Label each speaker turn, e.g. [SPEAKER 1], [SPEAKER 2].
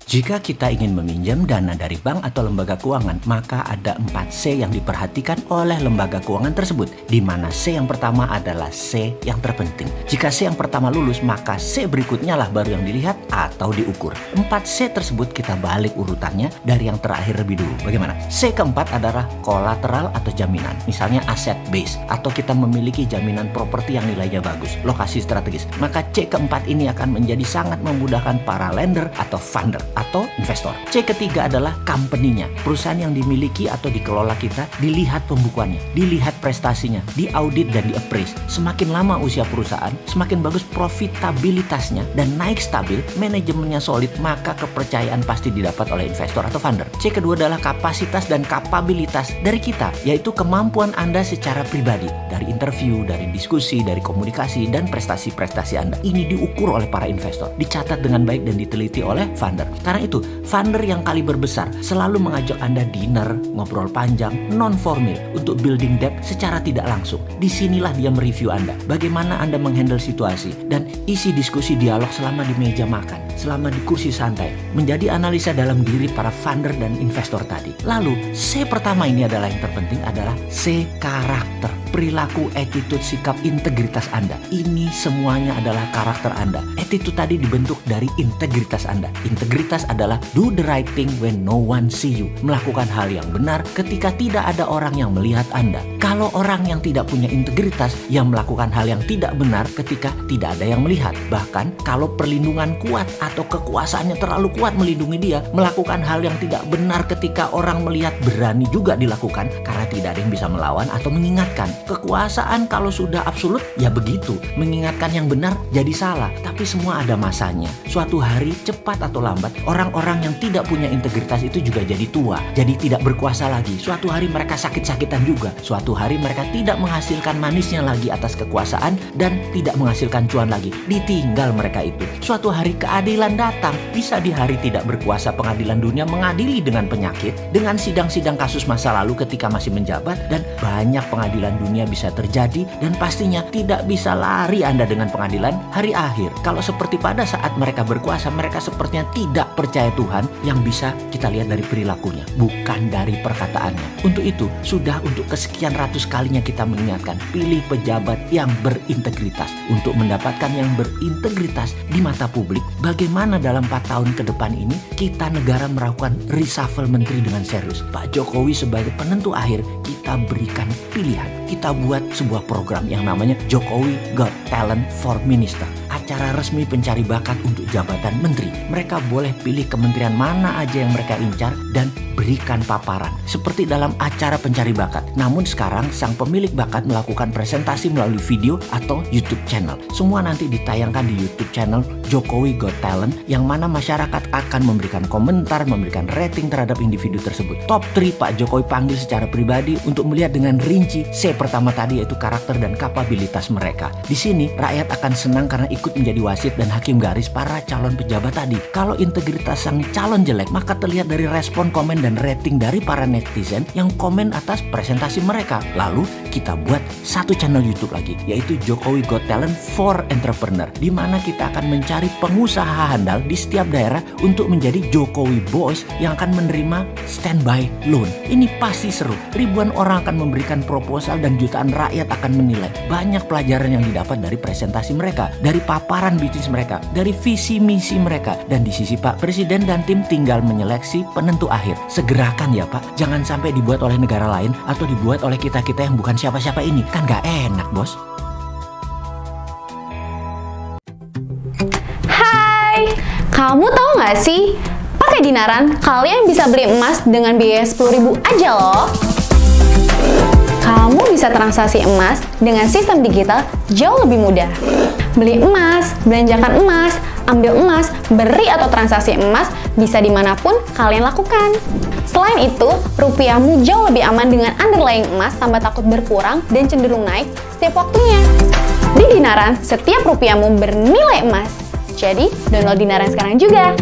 [SPEAKER 1] Jika kita ingin meminjam dana dari bank atau lembaga keuangan, maka ada 4 C yang diperhatikan oleh lembaga keuangan tersebut, di mana C yang pertama adalah C yang terpenting. Jika C yang pertama lulus, maka C berikutnya lah baru yang dilihat atau diukur. 4 C tersebut kita balik urutannya dari yang terakhir lebih dulu. Bagaimana? C keempat adalah kolateral atau jaminan, misalnya aset base, atau kita memiliki jaminan properti yang nilainya bagus, lokasi strategis. Maka C keempat ini akan menjadi sangat memudahkan para lender atau funder atau investor. C ketiga adalah company-nya, perusahaan yang dimiliki atau dikelola kita, dilihat pembukuannya, dilihat prestasinya, diaudit dan diappraise. Semakin lama usia perusahaan, semakin bagus profitabilitasnya dan naik stabil, manajemennya solid, maka kepercayaan pasti didapat oleh investor atau funder. C kedua adalah kapasitas dan kapabilitas dari kita, yaitu kemampuan Anda secara pribadi, dari interview, dari diskusi, dari komunikasi, dan prestasi-prestasi Anda. Ini diukur oleh para investor, dicatat dengan baik dan diteliti oleh funder. Karena itu, funder yang kaliber besar selalu mengajak Anda dinner, ngobrol panjang, non-formal untuk building debt secara tidak langsung. Disinilah dia mereview Anda, bagaimana Anda menghandle situasi, dan isi diskusi dialog selama di meja makan, selama di kursi santai, menjadi analisa dalam diri para funder dan investor tadi. Lalu, C pertama ini adalah yang terpenting, adalah C karakter. Perilaku, attitude, sikap, integritas Anda. Ini semuanya adalah karakter Anda. Attitude tadi dibentuk dari integritas Anda. Integritas adalah do the right thing when no one see you. Melakukan hal yang benar ketika tidak ada orang yang melihat Anda. Kalau orang yang tidak punya integritas yang melakukan hal yang tidak benar ketika tidak ada yang melihat. Bahkan kalau perlindungan kuat atau kekuasaannya terlalu kuat melindungi dia, melakukan hal yang tidak benar ketika orang melihat berani juga dilakukan karena tidak ada yang bisa melawan atau mengingatkan. Kekuasaan kalau sudah absolut ya begitu, mengingatkan yang benar jadi salah. Tapi semua ada masanya. Suatu hari cepat atau lambat, orang-orang yang tidak punya integritas itu juga jadi tua, jadi tidak berkuasa lagi. Suatu hari mereka sakit-sakitan juga. Suatu hari mereka tidak menghasilkan manisnya lagi atas kekuasaan dan tidak menghasilkan cuan lagi. Ditinggal mereka itu. Suatu hari keadilan datang. Bisa di hari tidak berkuasa pengadilan dunia mengadili dengan penyakit, dengan sidang-sidang kasus masa lalu ketika masih menjabat, dan banyak pengadilan dunia bisa terjadi, dan pastinya tidak bisa lari Anda dengan pengadilan hari akhir. Kalau seperti pada saat mereka berkuasa, mereka sepertinya tidak percaya Tuhan, yang bisa kita lihat dari perilakunya, bukan dari perkataannya. Untuk itu, sudah untuk kesekian ratus kalinya kita mengingatkan, pilih pejabat yang berintegritas. Untuk mendapatkan yang berintegritas di mata publik, bagaimana dalam 4 tahun ke depan ini kita negara melakukan reshuffle menteri dengan serius. Pak Jokowi sebagai penentu akhir, kita berikan pilihan. Kita buat sebuah program yang namanya Jokowi Got Talent for Minister. Acara resmi pencari bakat untuk jabatan menteri. Mereka boleh pilih kementerian mana aja yang mereka incar dan berikan paparan. Seperti dalam acara pencari bakat. Namun sekarang sang pemilik bakat melakukan presentasi melalui video atau YouTube channel. Semua nanti ditayangkan di YouTube channel Jokowi Got Talent, yang mana masyarakat akan memberikan komentar, memberikan rating terhadap individu tersebut. Top 3 Pak Jokowi panggil secara pribadi untuk melihat dengan rinci C pertama tadi, yaitu karakter dan kapabilitas mereka. Di sini rakyat akan senang karena ikut menjadi wasit dan hakim garis para calon pejabat tadi. Kalau integritas sang calon jelek, maka terlihat dari respon, komen, dan rating dari para netizen yang komen atas presentasi mereka. Lalu kita buat satu channel YouTube lagi, yaitu Jokowi Got Talent for Entrepreneur, di mana kita akan mencari pengusaha handal di setiap daerah untuk menjadi Jokowi Boys yang akan menerima standby loan. Ini pasti seru. Ribuan orang akan memberikan proposal dan jutaan rakyat akan menilai. Banyak pelajaran yang didapat dari presentasi mereka, dari paparan bisnis mereka, dari visi misi mereka. Dan di sisi Pak Presiden dan tim tinggal menyeleksi penentu akhir. Segerakan ya Pak, jangan sampai dibuat oleh negara lain atau dibuat oleh kita-kita yang bukan siapa-siapa ini. Kan gak enak, bos.
[SPEAKER 2] Hai, kamu tahu gak sih? Pakai Dinaran, kalian bisa beli emas dengan biaya 10.000 aja loh. Kamu bisa transaksi emas dengan sistem digital jauh lebih mudah. Beli emas, belanjakan emas, ambil emas, beri atau transaksi emas bisa dimanapun kalian lakukan. Selain itu, rupiahmu jauh lebih aman dengan underlying emas tanpa takut berkurang dan cenderung naik setiap waktunya. Di Dinaran, setiap rupiahmu bernilai emas. Jadi, download Dinaran sekarang juga.